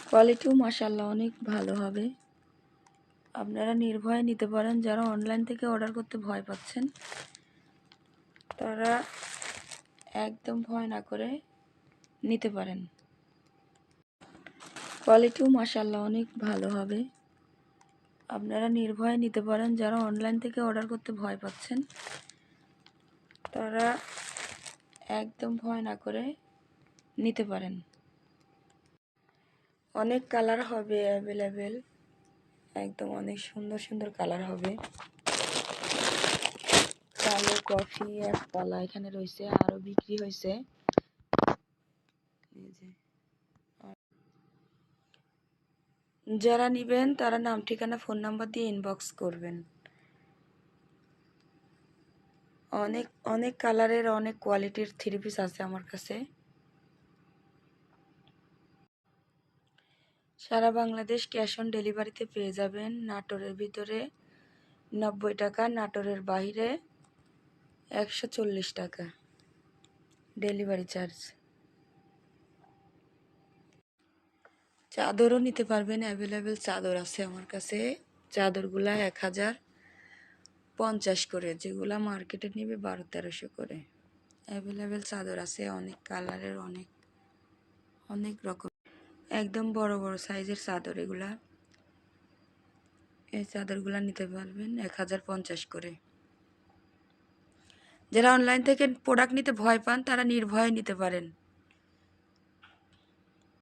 কোয়ালিটিও মাশাআল্লাহ অনেক ভালো হবে। আপনারা নির্ভয়ে নিতে পারেন। যারা অনলাইন থেকে অর্ডার করতে ভয় পাচ্ছেন তারা একদম ভয় না করে নিতে পারেন। কোয়ালিটিও মাশাআল্লাহ অনেক ভালো হবে। আপনারা নির্ভয়ে নিতে পারেন। যারা অনলাইন থেকে অর্ডার করতে ভয় পাচ্ছেন তারা একদম ভয় না করে নিতে পারেন। অনেক কালার হবে অ্যাভেলেবেল, একদম অনেক সুন্দর সুন্দর কালার হবে। কালো, কফি, এক পালা এখানে রয়েছে, আরো বিক্রি হয়েছে। যারা নেবেন তারা নাম, ঠিকানা, ফোন নাম্বার দিয়ে ইনবক্স করবেন। অনেক অনেক কালারের, অনেক কোয়ালিটির থ্রি পিস আছে আমার কাছে। সারা বাংলাদেশ ক্যাশ অন ডেলিভারিতে পেয়ে যাবেন। নাটোরের ভিতরে 90 টাকা, নাটোরের বাইরে 140 টাকা ডেলিভারি চার্জ। চাদরও নিতে পারবেন, অ্যাভেলেবেল চাদর আছে আমার কাছে। চাদরগুলা 1050 করে, যেগুলা মার্কেটে নিবে 1200-1300 করে। অ্যাভেলেবেল চাদর আছে, অনেক কালারের, অনেক অনেক রকম, একদম বড় বড় সাইজের চাদর এগুলা। এই চাদরগুলা নিতে পারবেন 1050 করে। যারা অনলাইন থেকে প্রোডাক্ট নিতে ভয় পান তারা নির্ভয়ে নিতে পারেন।